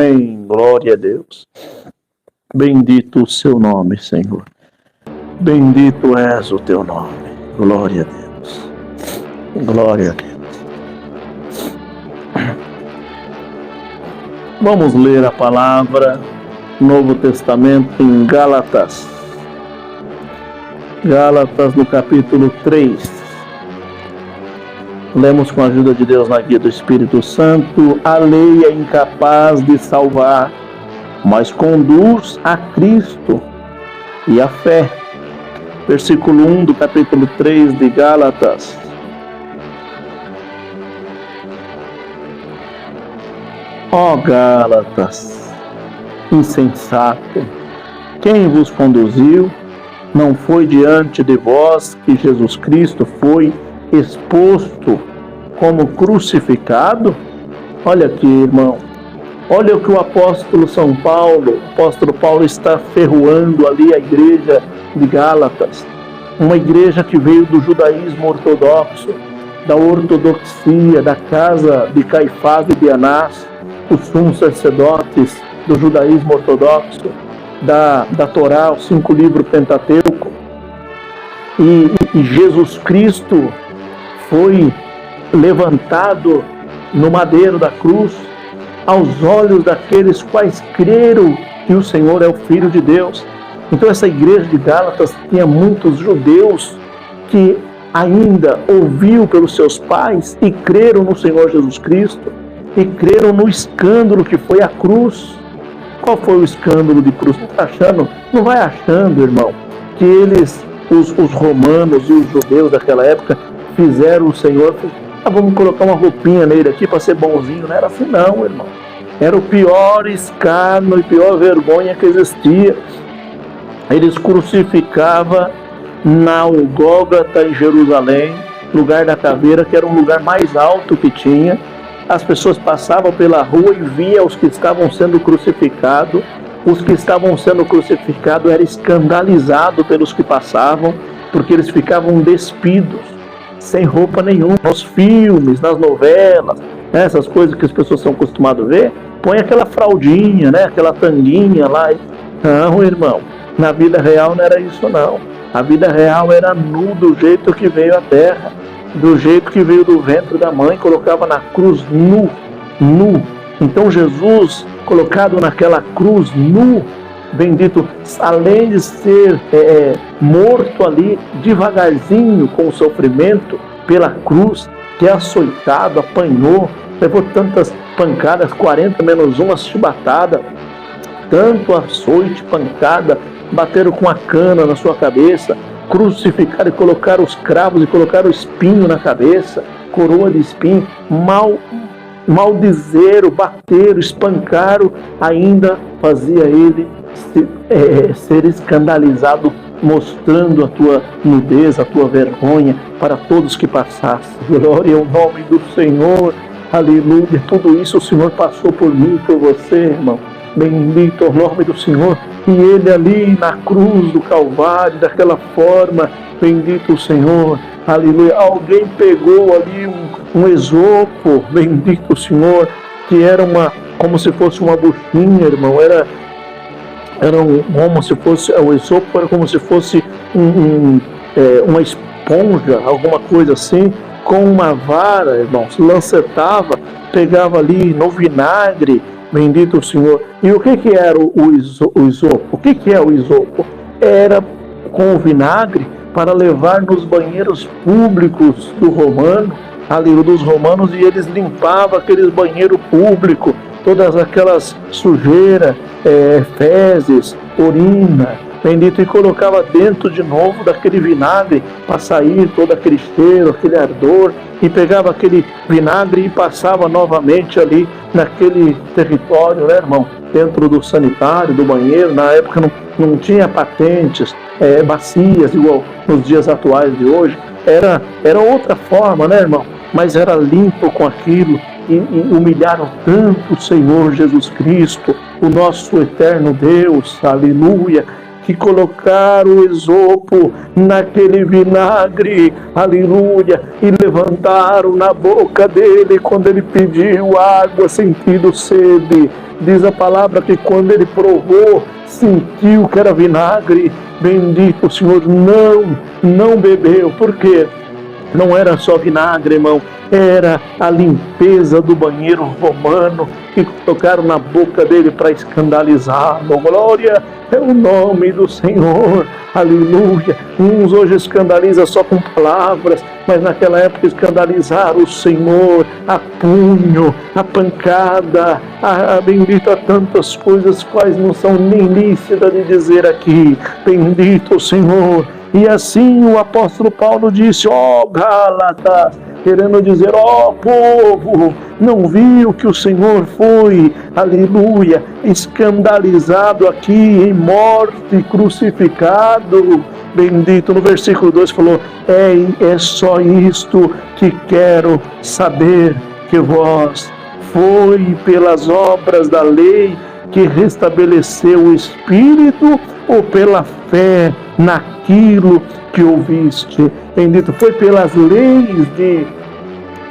Amém. Glória a Deus. Bendito o seu nome, Senhor. Bendito és o teu nome. Glória a Deus. Glória a Deus. Vamos ler a palavra Novo Testamento em Gálatas. Gálatas no capítulo 3. Lemos com a ajuda de Deus na guia do Espírito Santo. A lei é incapaz de salvar, mas conduz a Cristo e a fé. Versículo 1 do capítulo 3 de Gálatas. Ó Gálatas, insensato, quem vos conduziu? Não foi diante de vós que Jesus Cristo foi exposto como crucificado? Olha aqui, irmão. Olha o que o apóstolo Paulo está ferroando ali a igreja de Gálatas. Uma igreja que veio do judaísmo ortodoxo, da ortodoxia, da casa de Caifás e de Anás, os sumos sacerdotes do judaísmo ortodoxo, da Torá, os 5 livros Pentateuco. E Jesus Cristo foi levantado no madeiro da cruz aos olhos daqueles quais creram que o Senhor é o Filho de Deus. Então essa igreja de Gálatas tinha muitos judeus que ainda ouviu pelos seus pais e creram no Senhor Jesus Cristo e creram no escândalo que foi a cruz. Qual foi o escândalo de cruz? Não vai achando, irmão, que eles, os romanos e os judeus daquela época, fizeram o Senhor, vamos colocar uma roupinha nele aqui para ser bonzinho. Não era assim não, irmão. Era o pior escárnio e pior vergonha que existia. Eles crucificavam na Gólgota em Jerusalém, lugar da caveira, que era um lugar mais alto que tinha. As pessoas passavam pela rua e viam os que estavam sendo crucificados. Os que estavam sendo crucificados eram escandalizados pelos que passavam, porque eles ficavam despidos, sem roupa nenhuma. Nos filmes, nas novelas, essas coisas que as pessoas são acostumadas a ver, põe aquela fraldinha, aquela tanguinha lá. Não, irmão, na vida real não era isso não. A vida real era nu do jeito que veio a terra, do jeito que veio do ventre da mãe, colocava na cruz nu. Então Jesus, colocado naquela cruz nu, bendito, além de ser morto ali devagarzinho com o sofrimento pela cruz, que é açoitado, apanhou, levou tantas pancadas, 40 menos uma chibatada, tanto açoite, pancada, bateram com a cana na sua cabeça, crucificaram e colocaram os cravos e colocaram o espinho na cabeça, coroa de espinho, maldizeram, bateram, espancaram, ainda fazia ele ser escandalizado, mostrando a tua nudez, a tua vergonha para todos que passassem. Glória ao nome do Senhor, aleluia. Tudo isso o Senhor passou por mim, por você, irmão. Bendito é o nome do Senhor. E ele ali na cruz do Calvário, daquela forma, bendito o Senhor, aleluia. Alguém pegou ali um esopo, bendito o Senhor, que era como se fosse uma buchinha, irmão. Era como se fosse, o esopo era como se fosse uma esponja, alguma coisa assim, com uma vara, irmão, se lancetava, pegava ali no vinagre, bendito o Senhor. E o que era o isopo? O que é o isopo? Era com o vinagre para levar nos banheiros públicos dos romanos, e eles limpavam aqueles banheiros públicos, todas aquelas sujeiras, fezes, urina, bendito, e colocava dentro de novo daquele vinagre para sair todo aquele cheiro, aquele ardor, e pegava aquele vinagre e passava novamente ali naquele território, irmão, dentro do sanitário, do banheiro. Na época não tinha patentes, bacias igual nos dias atuais de hoje, era outra forma, irmão, mas era limpo com aquilo. E humilharam tanto o Senhor Jesus Cristo, o nosso eterno Deus, aleluia, que colocaram o esopo naquele vinagre, aleluia, e levantaram na boca dele quando ele pediu água, sentindo sede, Diz a palavra que quando ele provou, sentiu que era vinagre. Bendito o Senhor, não bebeu. Por quê? Não era só vinagre, irmão, era a limpeza do banheiro romano que colocaram na boca dele para escandalizá-lo. Glória é o nome do Senhor, aleluia. Uns hoje escandalizam só com palavras, mas naquela época escandalizaram o Senhor a punho, a pancada, a bendita tantas coisas quais não são nem lícitas de dizer aqui. Bendito o Senhor. E assim o apóstolo Paulo disse: ó Gálatas, querendo dizer, ó povo, não viu que o Senhor foi, aleluia, escandalizado aqui em morte, crucificado. Bendito, no versículo 2 falou: é só isto que quero saber, que vós foi pelas obras da lei que restabeleceu o Espírito ou pela fé naquilo que ouviste? Bendito, foi pelas leis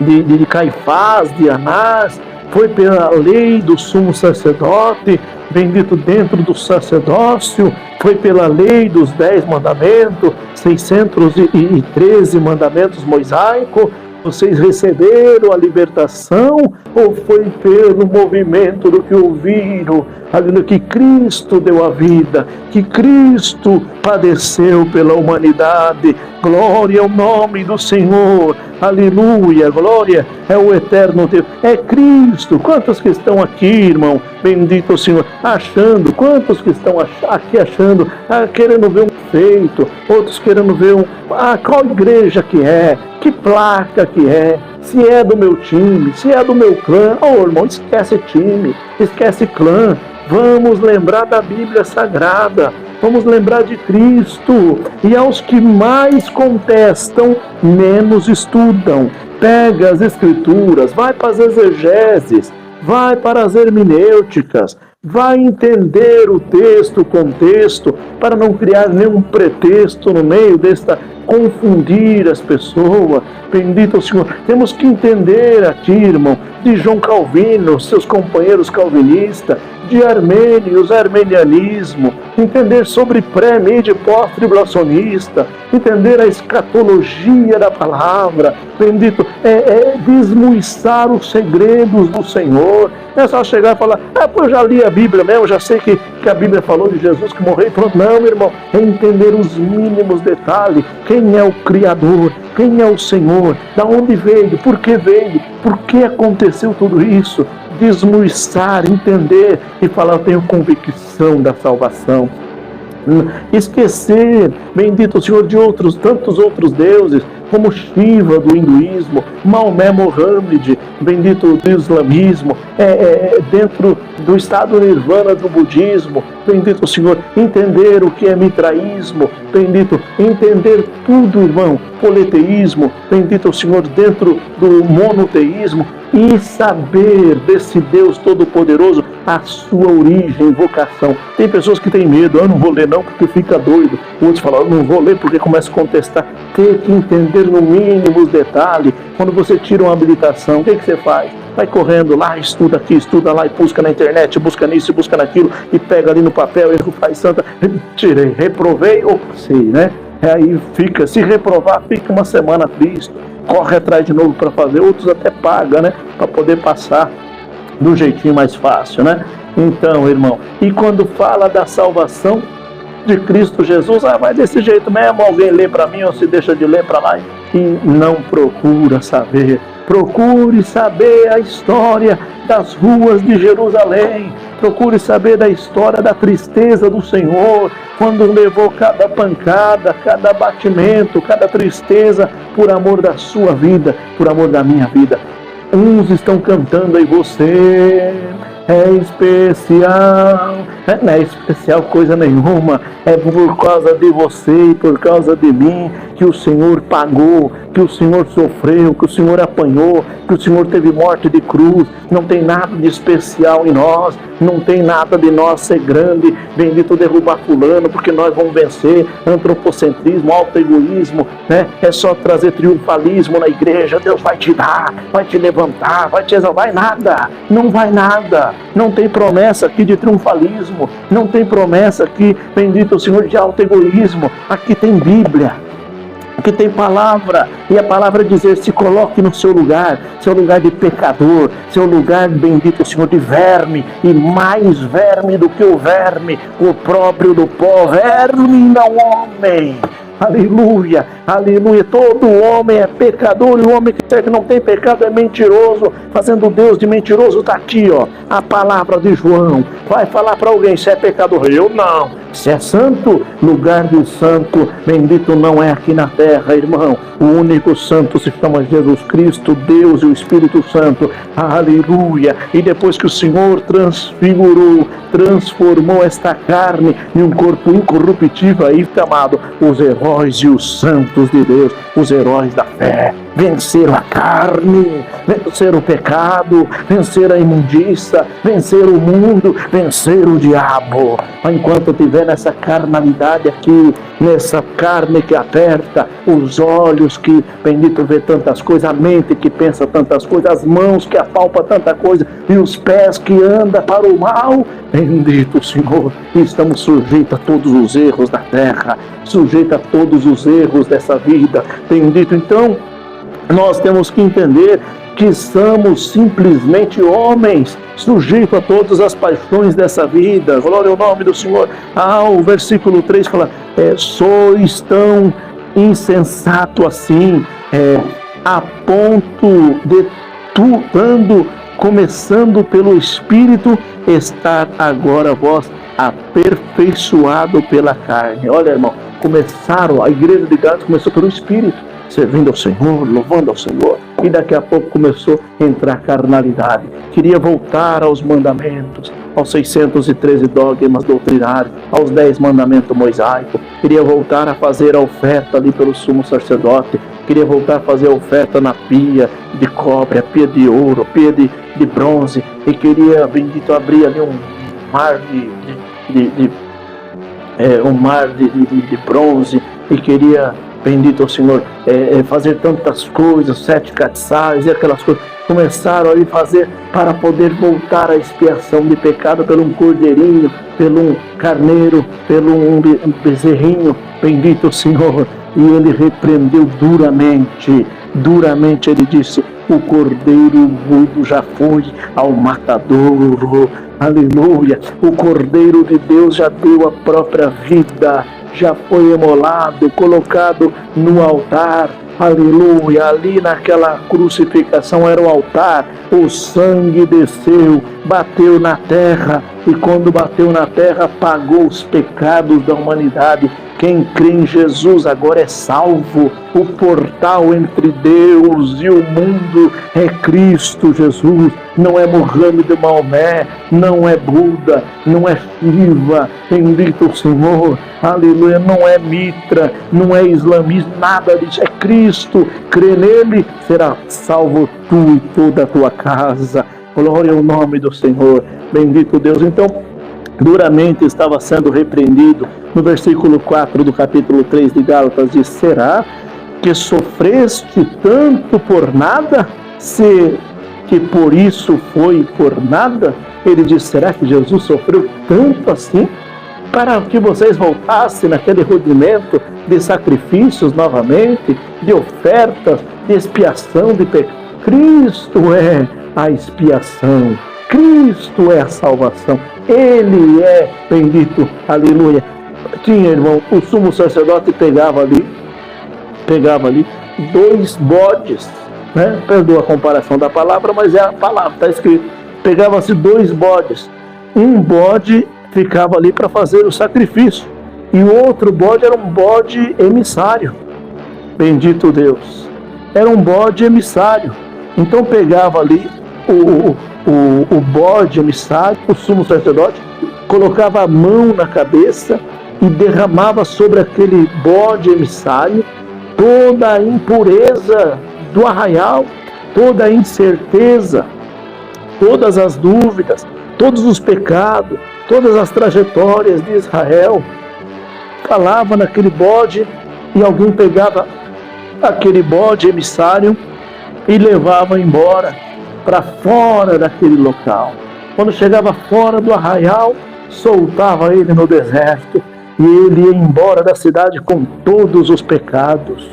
de Caifás, de Anás, foi pela lei do sumo sacerdote, bendito, dentro do sacerdócio, foi pela lei dos 10 mandamentos, 613 mandamentos mosaicos. Vocês receberam a libertação ou foi pelo movimento do que ouviram, que Cristo deu a vida, que Cristo padeceu pela humanidade? Glória ao nome do Senhor, aleluia, glória é o eterno Deus, é Cristo. Quantos que estão aqui, irmão, bendito o Senhor, achando, quantos que estão aqui achando, querendo ver um feito, outros querendo ver qual igreja que é, que placa que é, se é do meu time, se é do meu clã. Irmão, esquece time, esquece clã. Vamos lembrar da Bíblia Sagrada, vamos lembrar de Cristo. E aos que mais contestam, menos estudam. Pega as Escrituras, vai para as exegeses, vai para as hermenêuticas, vai entender o texto, o contexto, para não criar nenhum pretexto no meio desta, confundir as pessoas. Bendito o Senhor. Temos que entender aqui, irmão, de João Calvino, seus companheiros calvinistas, de Armênios, armenianismo, entender sobre pré, mídia e pós-tribulacionista, entender a escatologia da palavra. Bendito, desmuiçar os segredos do Senhor. Não é só chegar e falar: eu já li a Bíblia mesmo, já sei que a Bíblia falou de Jesus que morreu e pronto. Não, irmão, é entender os mínimos detalhes. Quem é o Criador? Quem é o Senhor? Da onde veio? Por que aconteceu tudo isso? Desmuiçar, entender e falar: eu tenho convicção da salvação. Esquecer, bendito o Senhor, de tantos outros deuses, como Shiva do hinduísmo, Maomé, Mohammed, bendito do islamismo, dentro do estado nirvana do budismo. Bendito o Senhor, entender o que é mitraísmo, bendito, entender tudo, irmão, politeísmo, bendito o Senhor, dentro do monoteísmo, e saber desse Deus Todo-Poderoso a sua origem, vocação. Tem pessoas que têm medo: eu não vou ler não porque fica doido. Outros falam: eu não vou ler porque começa a contestar. Tem que entender no mínimo os detalhes. Quando você tira uma habilitação, o que você faz? Vai correndo lá, estuda aqui, estuda lá, e busca na internet, busca nisso, busca naquilo, e pega ali no papel, erro, faz santa, tirei, reprovei, ou sei, né? Aí fica, se reprovar, fica uma semana triste, corre atrás de novo para fazer, outros até pagam, né? Para poder passar do jeitinho mais fácil, né? Então, irmão, e quando fala da salvação de Cristo Jesus, vai desse jeito mesmo, alguém lê para mim ou se deixa de ler para lá e não procura saber. Procure saber a história das ruas de Jerusalém. Procure saber da história da tristeza do Senhor, quando levou cada pancada, cada batimento, cada tristeza, por amor da sua vida, por amor da minha vida. Uns estão cantando aí: você é especial, não é especial coisa nenhuma, é por causa de você e por causa de mim que o Senhor pagou, que o Senhor sofreu, que o Senhor apanhou, que o Senhor teve morte de cruz. Não tem nada de especial em nós, não tem nada de nós ser grande, bendito derrubar fulano, porque nós vamos vencer antropocentrismo, autoegoísmo, né? É só trazer triunfalismo na igreja. Deus vai te dar, vai te levantar, vai te exaltar. Vai nada, não vai nada. Não tem promessa aqui de triunfalismo, não tem promessa aqui, bendito o Senhor, de autoegoísmo. Aqui tem Bíblia, que tem palavra, e a palavra dizer: se coloque no seu lugar de pecador, seu lugar, bendito Senhor, de verme, e mais verme do que o verme, o próprio do pó, verme não homem. Aleluia, aleluia. Todo homem é pecador, e o homem que não tem pecado é mentiroso, fazendo Deus de mentiroso. Está aqui, ó, a palavra de João. Vai falar para alguém: se é pecador? Eu não. Se é santo, lugar de santo, bendito não é aqui na terra, irmão. O único santo se chama Jesus Cristo, Deus e o Espírito Santo. Aleluia. E depois que o Senhor transfigurou, transformou esta carne em um corpo incorruptível, aí chamado os heróis e os santos de Deus, os heróis da fé. Venceram a carne, venceram o pecado, venceram a imundícia, venceram o mundo, venceram o diabo. Enquanto tiver nessa carnalidade aqui, nessa carne que aperta, os olhos que, bendito, vê tantas coisas, a mente que pensa tantas coisas, as mãos que apalpa tanta coisa, e os pés que andam para o mal, bendito Senhor, estamos sujeitos a todos os erros da terra, sujeitos a todos os erros dessa vida, bendito. Então, nós temos que entender que somos simplesmente homens, sujeitos a todas as paixões dessa vida. Glória ao nome do Senhor. O versículo 3 fala: sois tão insensato assim, a ponto de tu, começando pelo Espírito, estar agora vós aperfeiçoado pela carne. Olha, irmão, a igreja de Gálatas começou pelo Espírito, servindo ao Senhor, louvando ao Senhor, e daqui a pouco começou a entrar a carnalidade. Queria voltar aos mandamentos, aos 613 dogmas doutrinários, aos 10 mandamentos mosaicos. Queria voltar a fazer a oferta ali pelo sumo sacerdote. Queria voltar a fazer a oferta na pia de cobre, a pia de ouro, a pia de bronze. E queria, bendito, abrir ali um mar de bronze. E queria, bendito o Senhor, fazer tantas coisas, 7 castiçais e aquelas coisas. Começaram a fazer para poder voltar à expiação de pecado pelo um cordeirinho, pelo um carneiro, pelo um bezerrinho, bendito o Senhor. E ele repreendeu duramente ele disse: o cordeiro mudo já foi ao matadouro. Aleluia. O cordeiro de Deus já deu a própria vida, já foi emolado, colocado no altar. Aleluia. Ali naquela crucificação era o altar. O sangue desceu, bateu na terra, e quando bateu na terra, pagou os pecados da humanidade. Quem crê em Jesus agora é salvo. O portal entre Deus e o mundo é Cristo Jesus. Não é Mohammed, Maomé, não é Buda, não é Shiva, bendito o Senhor. Aleluia. Não é Mitra, não é islamismo, nada disso. É Cristo. Crê nele, será salvo tu e toda a tua casa. Glória ao nome do Senhor. Bendito Deus. Então, duramente estava sendo repreendido. No versículo 4 do capítulo 3 de Gálatas diz: será que sofreste tanto por nada, se que por isso foi por nada? Ele diz: será que Jesus sofreu tanto assim, para que vocês voltassem naquele rudimento de sacrifícios novamente, de ofertas, de expiação de pecado? Cristo é a expiação, Cristo é a salvação, Ele é bendito, aleluia. Tinha, irmão, o sumo sacerdote pegava ali 2 bodes, né? Perdoa a comparação da palavra, mas é a palavra, está escrito. Pegava-se 2 bodes, um bode ficava ali para fazer o sacrifício, e o outro bode era um bode emissário. Bendito Deus, era um bode emissário. Então pegava ali o bode emissário, o sumo sacerdote, colocava a mão na cabeça e derramava sobre aquele bode emissário toda a impureza do arraial, toda a incerteza, todas as dúvidas, todos os pecados, todas as trajetórias de Israel. Falava naquele bode e alguém pegava aquele bode emissário e levava embora para fora daquele local. Quando chegava fora do arraial, soltava ele no deserto e ele ia embora da cidade com todos os pecados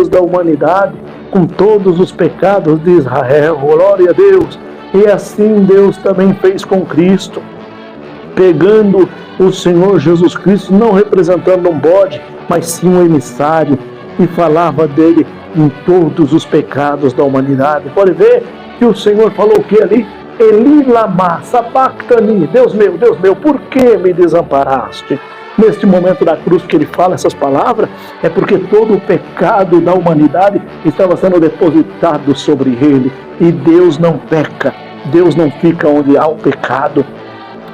da humanidade, com todos os pecados de Israel. Glória a Deus! E assim Deus também fez com Cristo, pegando o Senhor Jesus Cristo, não representando um bode, mas sim um emissário, e falava dele em todos os pecados da humanidade. Pode ver que o Senhor falou o que ali? Eli lama sabachthani, Deus meu, por que me desamparaste? Neste momento da cruz que ele fala essas palavras, é porque todo o pecado da humanidade estava sendo depositado sobre ele. E Deus não peca, Deus não fica onde há o pecado.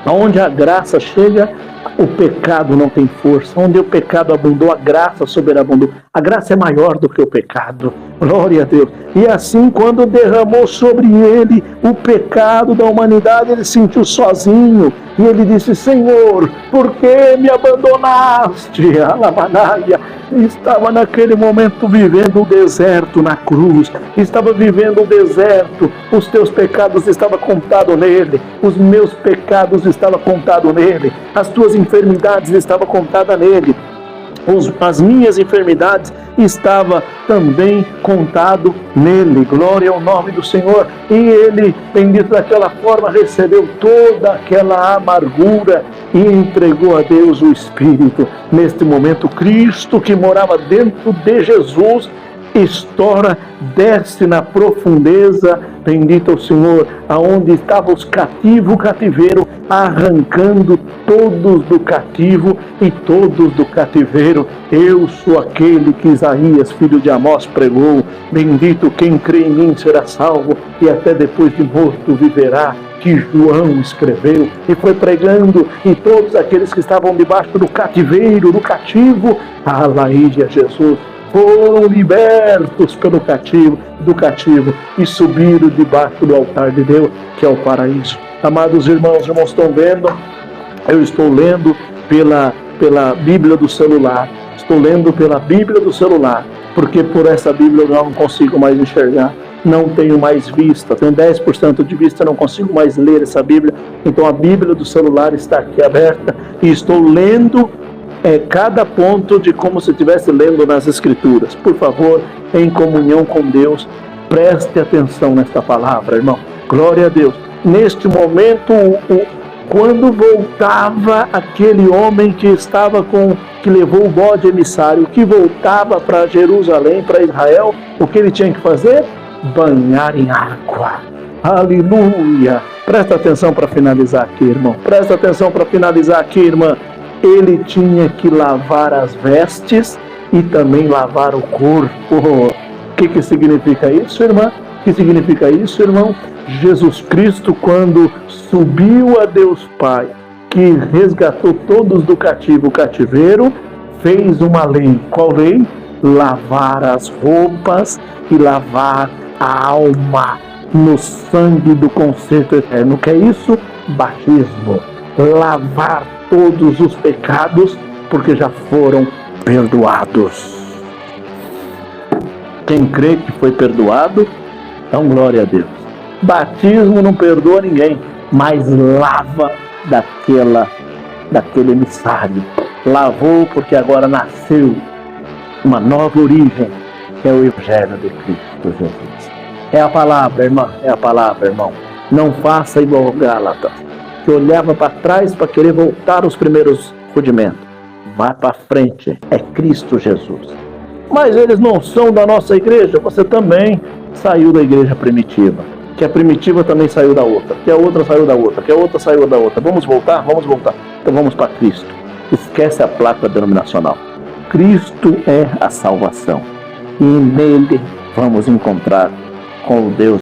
Onde a graça chega, o pecado não tem força. Onde o pecado abundou, a graça sobreabundou. A graça é maior do que o pecado. Glória a Deus. E assim, quando derramou sobre ele o pecado da humanidade, ele se sentiu sozinho. E ele disse: Senhor, por que me abandonaste? Alamanaia. Estava naquele momento vivendo o deserto na cruz. Estava vivendo o deserto. Os teus pecados estavam contados nele. Os meus pecados estavam contados nele. As tuas enfermidades estavam contadas nele. As minhas enfermidades estavam também contado nele. Glória ao nome do Senhor. E ele, bendito daquela forma, recebeu toda aquela amargura e entregou a Deus o Espírito. Neste momento, Cristo, que morava dentro de Jesus, estoura, desce na profundeza, bendito é o Senhor, aonde estavam os cativos, o cativeiro, arrancando todos do cativo e todos do cativeiro. Eu sou aquele que Isaías, filho de Amós, pregou: bendito quem crê em mim será salvo, e até depois de morto viverá, que João escreveu e foi pregando, e todos aqueles que estavam debaixo do cativeiro, do cativo, alaíde a Jesus, foram libertos pelo do cativo e subiram debaixo do altar de Deus, que é o paraíso. Amados irmãos estão vendo? Eu estou lendo pela Bíblia do celular. Estou lendo pela Bíblia do celular, porque por essa Bíblia eu não consigo mais enxergar. Não tenho mais vista, tenho 10% de vista, não consigo mais ler essa Bíblia. Então a Bíblia do celular está aqui aberta e estou lendo cada ponto de como se estivesse lendo nas Escrituras. Por favor, em comunhão com Deus, preste atenção nesta palavra, irmão. Glória a Deus. Neste momento, quando voltava aquele homem que levou o bode emissário, que voltava para Jerusalém, para Israel, o que ele tinha que fazer? Banhar em água. Aleluia! Presta atenção para finalizar aqui, irmão. Presta atenção para finalizar aqui, irmã. Ele tinha que lavar as vestes e também lavar o corpo. O que significa isso, irmã? O que significa isso, irmão? Jesus Cristo, quando subiu a Deus Pai, que resgatou todos do cativeiro, fez uma lei. Qual lei? Lavar as roupas e lavar a alma no sangue do concerto eterno. O que é isso? Batismo. Lavar todos os pecados, porque já foram perdoados. Quem crê que foi perdoado, então glória a Deus. Batismo não perdoa ninguém, mas lava daquele emissário. Lavou porque agora nasceu uma nova origem, que é o Evangelho de Cristo Jesus. É a palavra, irmã, é a palavra, irmão. Não faça igual ao Gálatas, que olhava para trás para querer voltar aos primeiros rudimentos. Vá para frente, é Cristo Jesus. Mas eles não são da nossa igreja. Você também saiu da igreja primitiva, que a primitiva também saiu da outra, que a outra saiu da outra, que a outra saiu da outra. Vamos voltar? Vamos voltar. Então vamos para Cristo. Esquece a placa denominacional. Cristo é a salvação, e nele vamos encontrar com o Deus